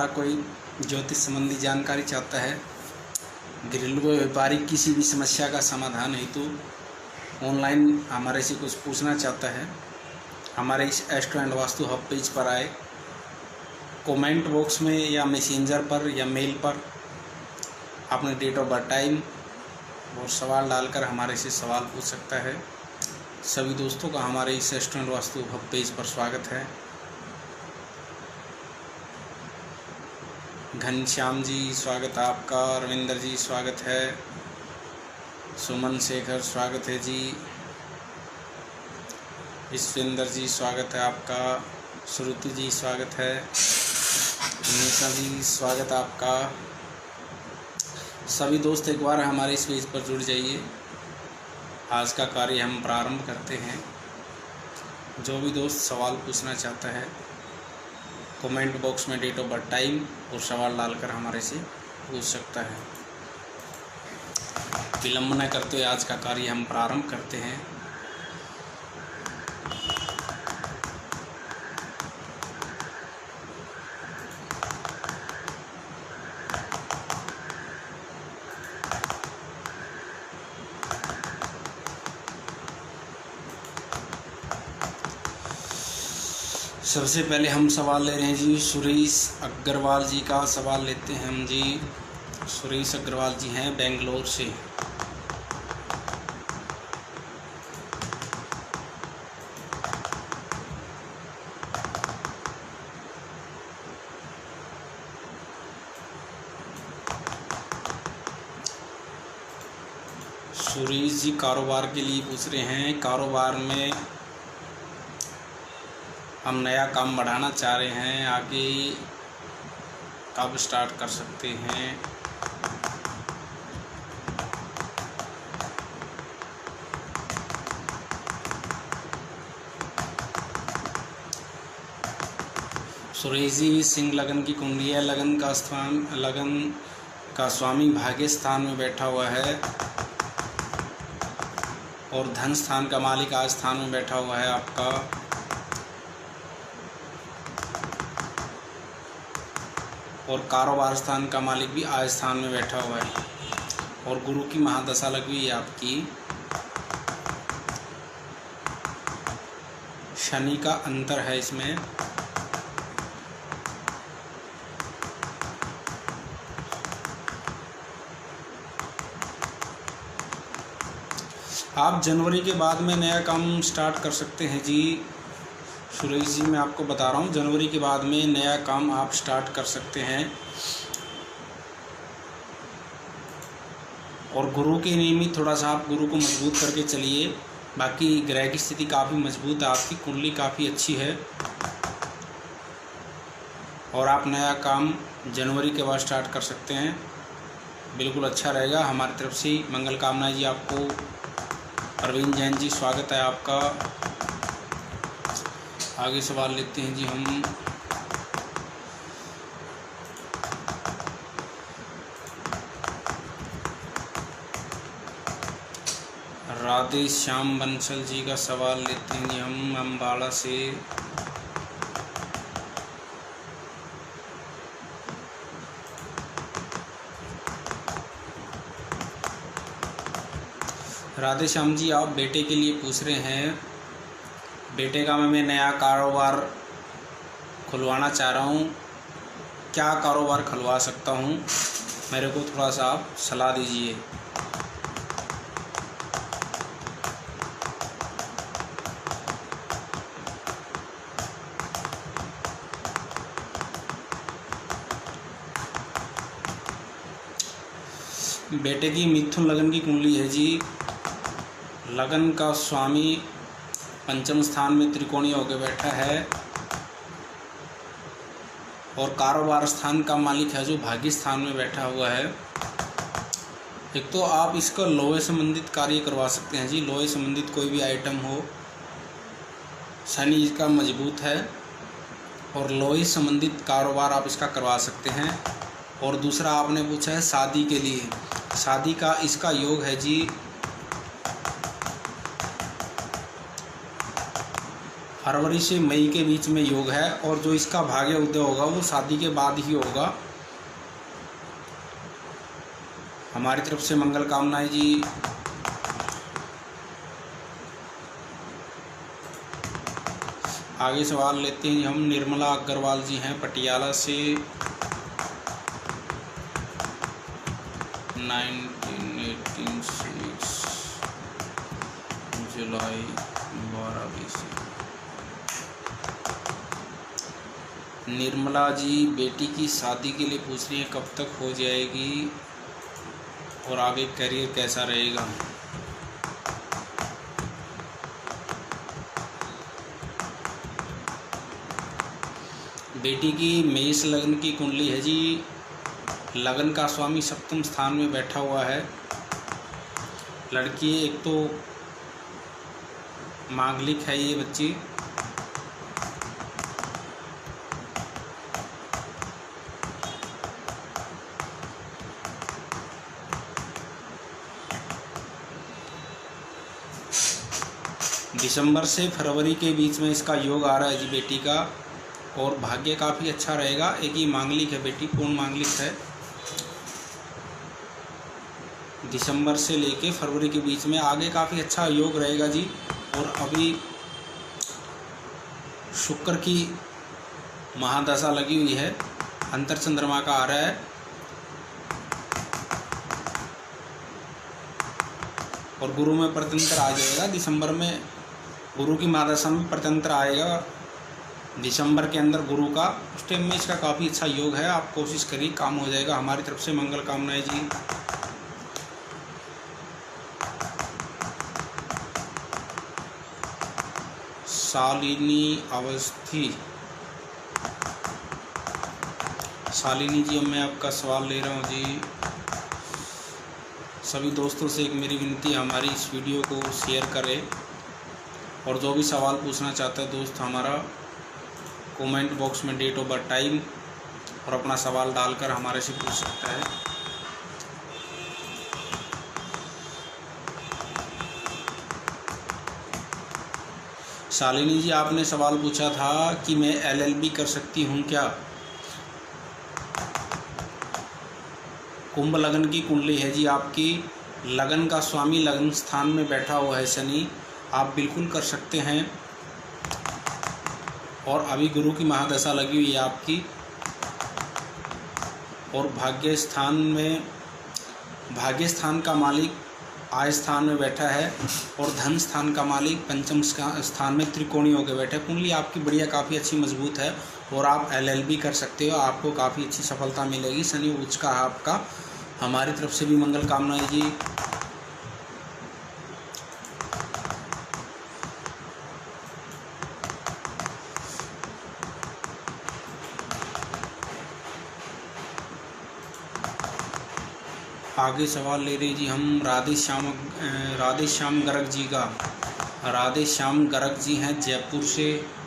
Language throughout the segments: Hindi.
कोई ज्योतिष संबंधी जानकारी चाहता है, घरेलू व्यापारी किसी भी समस्या का समाधान हेतु ऑनलाइन हमारे से कुछ पूछना चाहता है, हमारे इस astro and vastu hub page पर आए, कमेंट बॉक्स में या मैसेंजर पर या मेल पर अपने डेट ऑफ बर्थ, टाइम और सवाल डालकर हमारे से सवाल पूछ सकता है। सभी दोस्तों का हमारे इस astro and vastu hub page पर स्वागत है। घनश्याम जी स्वागत है आपका, रविंदर जी स्वागत है, सुमन शेखर स्वागत है जी, ईश्वेंद्र जी स्वागत है आपका, श्रुति जी स्वागत है, निशा जी स्वागत है आपका। सभी दोस्त एक बार हमारे इस पेज पर जुड़ जाइए। आज का कार्य हम प्रारंभ करते हैं। जो भी दोस्त सवाल पूछना चाहता है कमेंट बॉक्स में डेट ऑफ बर्थ, टाइम और सवाल डालकर हमारे से पूछ सकता है। विलंब न करते हुए आज का कार्य हम प्रारंभ करते हैं। सबसे पहले हम सवाल ले रहे हैं जी, सुरेश अग्रवाल जी का सवाल लेते हैं हम जी। सुरेश अग्रवाल जी हैं बेंगलोर से। सुरेश जी कारोबार के लिए पूछ रहे हैं। कारोबार में हम नया काम बढ़ाना चाह रहे हैं, आगे कब स्टार्ट कर सकते हैं? सुरेश जी सिंह लगन की कुंडली है। लगन का स्वामी भाग्य स्थान में बैठा हुआ है और धन स्थान का मालिक आज स्थान में बैठा हुआ है आपका। और कारोबार स्थान का मालिक भी आज स्थान में बैठा हुआ है और गुरु की महादशा लगी हुई है आपकी। शनि का अंतर है इसमें। आप जनवरी के बाद में नया काम स्टार्ट कर सकते हैं जी। सुरेश जी मैं आपको बता रहा हूँ, जनवरी के बाद में नया काम आप स्टार्ट कर सकते हैं। और गुरु के नियमित थोड़ा सा आप गुरु को मजबूत करके चलिए। बाकी ग्रह की स्थिति काफ़ी मजबूत है, आपकी कुंडली काफ़ी अच्छी है और आप नया काम जनवरी के बाद स्टार्ट कर सकते हैं। बिल्कुल अच्छा रहेगा। हमारी तरफ से मंगल कामनाएं जी आपको। प्रवीण जैन जी स्वागत है आपका। आगे सवाल लेते हैं जी हम। राधे श्याम बंसल जी का सवाल लेते हैं जी हम अम्बाला से। राधे श्याम जी आप बेटे के लिए पूछ रहे हैं। बेटे का मैं नया कारोबार खुलवाना चाह रहा हूँ, क्या कारोबार खुलवा सकता हूँ? मेरे को थोड़ा सा आप सलाह दीजिए। बेटे की मिथुन लगन की कुंडली है जी। लगन का स्वामी पंचम स्थान में त्रिकोणीय होकर बैठा है और कारोबार स्थान का मालिक है जो भाग्य स्थान में बैठा हुआ है। एक तो आप इसका लोहे संबंधित कार्य करवा सकते हैं जी। लोहे संबंधित कोई भी आइटम हो, शनि इसका मजबूत है और लोहे संबंधित कारोबार आप इसका करवा सकते हैं। और दूसरा आपने पूछा है शादी के लिए। शादी का इसका योग है जी फरवरी से मई के बीच में योग है, और जो इसका भाग्य उदय होगा वो शादी के बाद ही होगा। हमारी तरफ से मंगल कामनाएं जी। आगे सवाल लेते हैं हम। निर्मला अग्रवाल जी हैं पटियाला से। 1986 जुलाई 12 से। निर्मला जी बेटी की शादी के लिए पूछ रही हैं, कब तक हो जाएगी और आगे करियर कैसा रहेगा। बेटी की मेष लग्न की कुंडली है जी। लगन का स्वामी सप्तम स्थान में बैठा हुआ है। लड़की एक तो मांगलिक है ये बच्ची। दिसंबर से फरवरी के बीच में इसका योग आ रहा है जी बेटी का, और भाग्य काफ़ी अच्छा रहेगा। एक ही मांगलिक है बेटी, पूर्ण मांगलिक है। दिसंबर से लेके फरवरी के बीच में आगे काफ़ी अच्छा योग रहेगा जी। और अभी शुक्र की महादशा लगी हुई है, अंतर चंद्रमा का आ रहा है, और गुरु में प्रत्यंतर आ जाएगा। दिसंबर में गुरु की महादशा में प्रत्यंतर आएगा दिसंबर के अंदर गुरु का। उस टाइम में इसका काफ़ी अच्छा योग है। आप कोशिश करिए, काम हो जाएगा। हमारी तरफ से मंगल कामनाएं जी। शालिनी अवस्थी। शालिनी जी, अब मैं आपका सवाल ले रहा हूँ जी। सभी दोस्तों से एक मेरी विनती है, हमारी इस वीडियो को शेयर करें, और जो भी सवाल पूछना चाहता है दोस्त हमारा कमेंट बॉक्स में डेट ऑफ बर्थ, टाइम और अपना सवाल डालकर हमारे से पूछ सकता है। शालिनी जी, आपने सवाल पूछा था कि मैं LLB कर सकती हूँ क्या। कुंभ लगन की कुंडली है जी आपकी। लगन का स्वामी लगन स्थान में बैठा हुआ है शनि। आप बिल्कुल कर सकते हैं, और अभी गुरु की महादशा लगी हुई है आपकी। और भाग्य स्थान का मालिक आय स्थान में बैठा है, और धन स्थान का मालिक पंचम स्थान में त्रिकोणीय होकर बैठा है। कुंडली आपकी बढ़िया, काफ़ी अच्छी मजबूत है, और आप LLB कर सकते हो। आपको काफ़ी अच्छी सफलता मिलेगी। शनि उच्च का है आपका। हमारी तरफ से भी मंगल कामनाएं जी। आगे सवाल ले रहे जी हम राधे श्याम गर्ग जी का। राधे श्याम गर्ग जी हैं जयपुर से।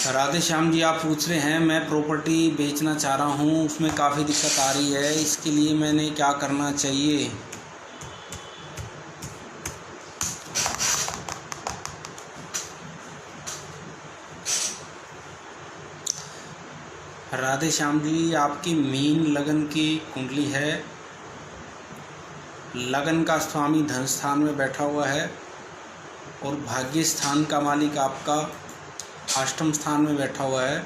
राधे श्याम जी, आप पूछ रहे हैं मैं प्रॉपर्टी बेचना चाह रहा हूँ, उसमें काफ़ी दिक्कत आ रही है, इसके लिए मैंने क्या करना चाहिए। राधे श्याम जी, आपकी मीन लगन की कुंडली है। लगन का स्वामी धन स्थान में बैठा हुआ है, और भाग्य स्थान का मालिक आपका अष्टम स्थान में बैठा हुआ है,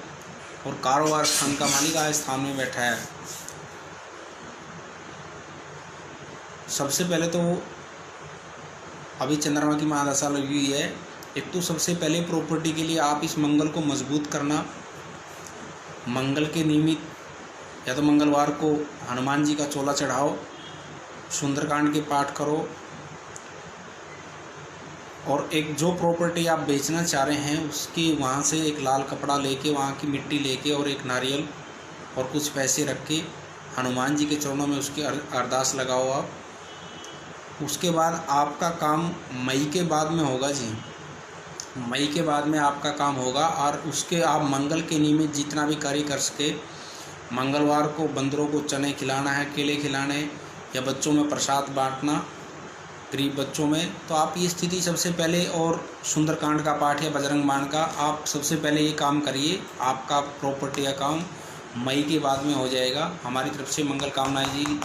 और कारोबार स्थान का मालिक आय स्थान में बैठा है। सबसे पहले तो अभी चंद्रमा की महादशा लगी हुई है। एक तो सबसे पहले प्रॉपर्टी के लिए आप इस मंगल को मजबूत करना। मंगल के निमित्त या तो मंगलवार को हनुमान जी का चोला चढ़ाओ, सुंदरकांड के पाठ करो, और एक जो प्रॉपर्टी आप बेचना चाह रहे हैं उसकी वहाँ से एक लाल कपड़ा लेके, वहाँ की मिट्टी लेके, और एक नारियल और कुछ पैसे रख के हनुमान जी के चरणों में उसकी अरदास लगाओ आप। उसके बाद आपका काम मई के बाद में होगा जी। मई के बाद में आपका काम होगा। और उसके आप मंगल के निमित्त जितना भी कार्य कर सके, मंगलवार को बंदरों को चने खिलाना है, केले खिलाने, या बच्चों में प्रसाद बांटना, गरीब बच्चों में। तो आप ये स्थिति सबसे पहले, और सुंदरकांड का पाठ या बजरंग बाण का आप सबसे पहले ये काम करिए। आपका प्रॉपर्टी का काम मई के बाद में हो जाएगा। हमारी तरफ से मंगल कामनाएं जी।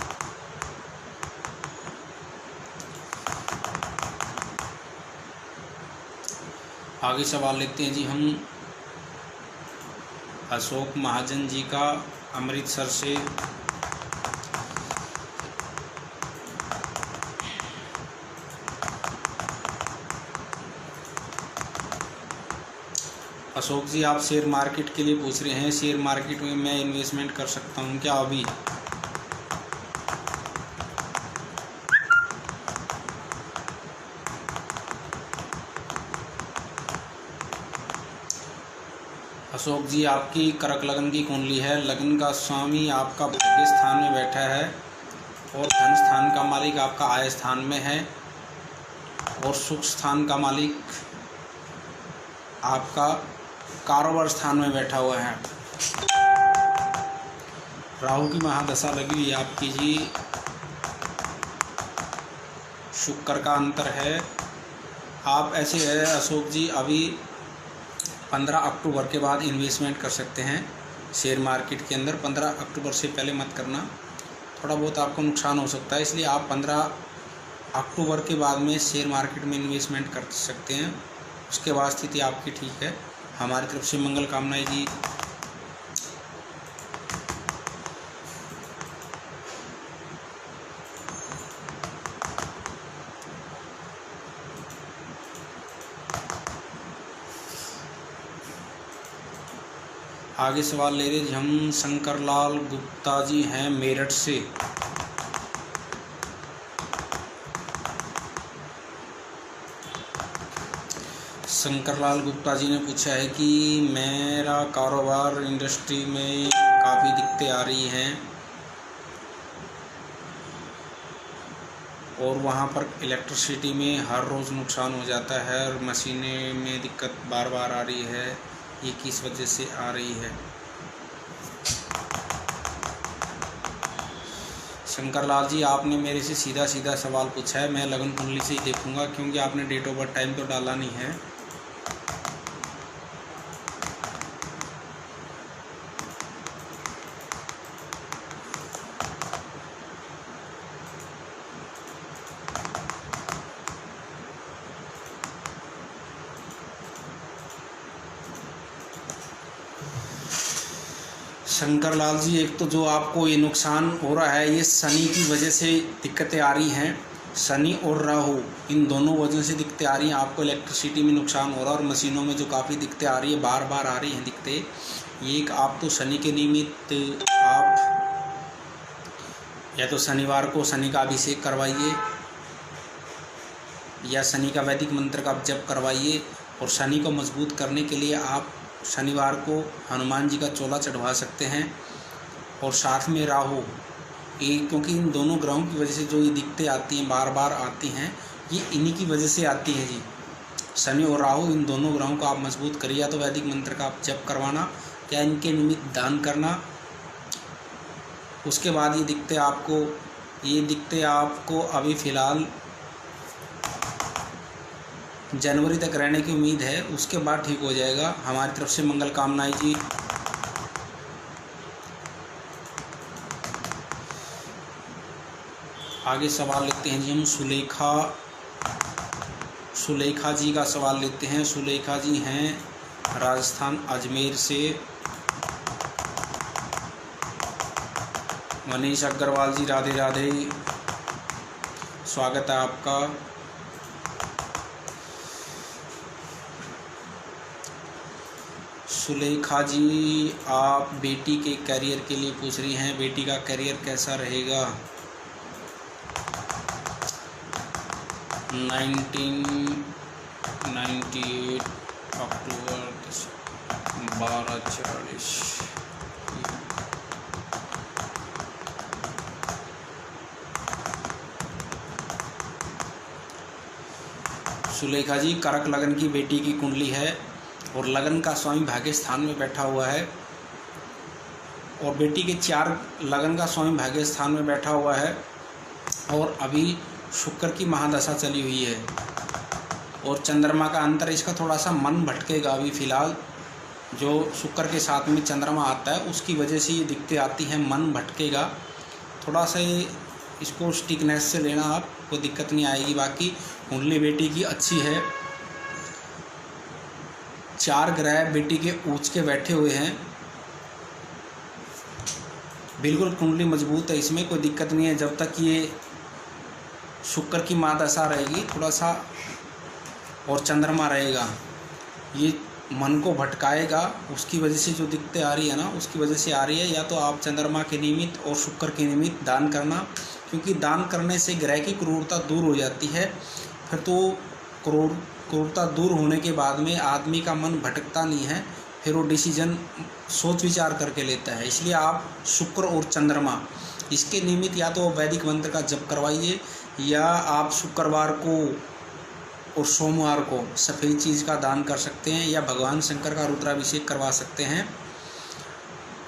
आगे सवाल लेते हैं जी हम अशोक महाजन जी का, अमृतसर से। अशोक जी आप शेयर मार्केट के लिए पूछ रहे हैं, शेयर मार्केट में मैं इन्वेस्टमेंट कर सकता हूं क्या अभी? अशोक जी आपकी कर्क लगन की कुंडली है। लगन का स्वामी आपका भाग्य स्थान में बैठा है, और धन स्थान का मालिक आपका आय स्थान में है, और सुख स्थान का मालिक आपका कारोबार स्थान में बैठा हुआ है। राहु की महादशा लगी हुई आपकी जी। शुक्र का अंतर है। आप ऐसे है अशोक जी, अभी 15 अक्टूबर के बाद इन्वेस्टमेंट कर सकते हैं शेयर मार्केट के अंदर। 15 अक्टूबर से पहले मत करना, थोड़ा बहुत आपको नुकसान हो सकता है। इसलिए आप 15 अक्टूबर के बाद में शेयर मार्केट में इन्वेस्टमेंट कर सकते हैं। उसके बाद स्थिति आपकी ठीक है। हमारी तरफ से मंगल कामनाएं जी। आगे सवाल ले रहे हम शंकर लाल गुप्ता जी हैं मेरठ से। शंकर लाल गुप्ता जी ने पूछा है कि मेरा कारोबार इंडस्ट्री में काफ़ी दिक्कतें आ रही हैं, और वहाँ पर इलेक्ट्रिसिटी में हर रोज़ नुकसान हो जाता है, और मशीनें में दिक्कत बार बार आ रही है। ये किस वजह से आ रही है? शंकर लाल जी आपने मेरे से सीधा सीधा सवाल पूछा है। मैं लगन कुंडली से ही देखूंगा, क्योंकि आपने डेट ऑफ बर्थ टाइम तो डाला नहीं है। शंकर लाल जी, एक तो जो आपको ये नुकसान हो रहा है, ये शनि की वजह से दिक्कतें आ रही हैं। शनि और राहु इन दोनों वजह से दिक्कतें आ रही हैं। आपको इलेक्ट्रिसिटी में नुकसान हो रहा है, और मशीनों में जो काफ़ी दिक्कतें आ रही है, बार बार आ रही हैं दिक्कतें। ये एक आप तो शनि के निमित्त आप या तो शनिवार को शनि का अभिषेक करवाइए, या शनि का वैदिक मंत्र का जप करवाइए। और शनि को मजबूत करने के लिए आप शनिवार को हनुमान जी का चोला चढ़वा सकते हैं। और साथ में राहु, ये क्योंकि इन दोनों ग्रहों की वजह से जो ये दिक्कतें आती हैं, बार बार आती हैं, ये इन्हीं की वजह से आती हैं जी। शनि और राहु इन दोनों ग्रहों को आप मजबूत करिए, या तो वैदिक मंत्र का आप जप करवाना, या इनके निमित्त दान करना। उसके बाद ये दिक्कतें आपको अभी फ़िलहाल जनवरी तक रहने की उम्मीद है। उसके बाद ठीक हो जाएगा। हमारी तरफ से मंगल कामनाएं जी। आगे सवाल लेते हैं जी हम सुलेखा जी का सवाल लेते हैं। सुलेखा जी हैं राजस्थान अजमेर से। मनीष अग्रवाल जी राधे राधे, स्वागत है आपका। सुलेखा जी आप बेटी के करियर के लिए पूछ रही हैं, बेटी का करियर कैसा रहेगा? 1998 अक्टूबर 12:40। सुलेखा जी करक लगन की बेटी की कुंडली है और लगन का स्वामी भाग्य स्थान में बैठा हुआ है और बेटी के 4 लगन का स्वामी भाग्य स्थान में बैठा हुआ है और अभी शुक्र की महादशा चली हुई है और चंद्रमा का अंतर, इसका थोड़ा सा मन भटकेगा अभी फ़िलहाल। जो शुक्र के साथ में चंद्रमा आता है उसकी वजह से ये दिक्कतें आती हैं, मन भटकेगा थोड़ा सा। इसको स्टिकनेस से लेना, आप कोई दिक्कत नहीं आएगी। बाकी कुंडली बेटी की अच्छी है। 4 ग्रह बेटी के ऊंच के बैठे हुए हैं, बिल्कुल कुंडली मजबूत है, इसमें कोई दिक्कत नहीं है। जब तक ये शुक्र की महादशा रहेगी थोड़ा सा और चंद्रमा रहेगा, ये मन को भटकाएगा। उसकी वजह से जो दिक्कतें आ रही है ना, उसकी वजह से आ रही है। या तो आप चंद्रमा के निमित्त और शुक्र के निमित्त दान करना, क्योंकि दान करने से ग्रह की क्रूरता दूर हो जाती है। फिर तो क्रूरता दूर होने के बाद में आदमी का मन भटकता नहीं है, फिर वो डिसीजन सोच विचार करके लेता है। इसलिए आप शुक्र और चंद्रमा इसके निमित्त या तो वैदिक मंत्र का जप करवाइए, या आप शुक्रवार को और सोमवार को सफ़ेद चीज़ का दान कर सकते हैं, या भगवान शंकर का रुद्राभिषेक करवा सकते हैं,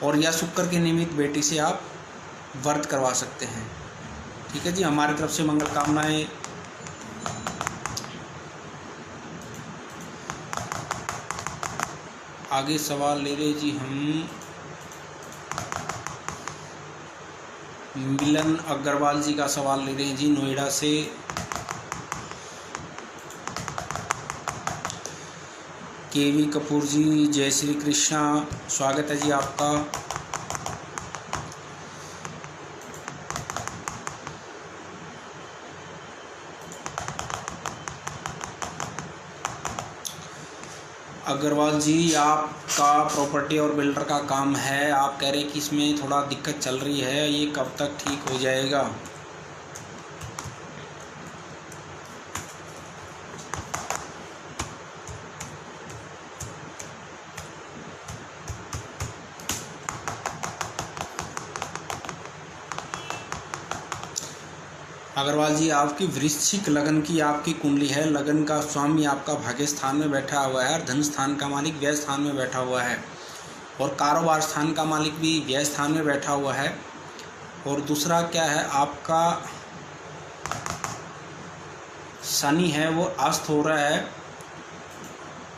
और या शुक्र के निमित्त बेटी से आप व्रत करवा सकते हैं। ठीक है जी, हमारी तरफ से मंगल कामनाएं। आगे सवाल ले रहे जी हम मिलन अग्रवाल जी का सवाल ले रहे हैं जी, नोएडा से। केवी कपूर जी, जय श्री कृष्णा, स्वागत है जी आपका। अग्रवाल जी, आपका प्रॉपर्टी और बिल्डर का काम है, आप कह रहे हैं कि इसमें थोड़ा दिक्कत चल रही है, ये कब तक ठीक हो जाएगा? अग्रवाल जी, आपकी वृश्चिक लगन की आपकी कुंडली है। लगन का स्वामी आपका भाग्य स्थान में बैठा हुआ है और धन स्थान का मालिक व्यय स्थान में बैठा हुआ है, और कारोबार स्थान का मालिक भी व्यय स्थान में बैठा हुआ है। और दूसरा क्या है, आपका शनि है वो अस्त हो रहा है,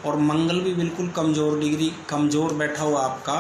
और मंगल भी बिल्कुल कमज़ोर बैठा हुआ आपका।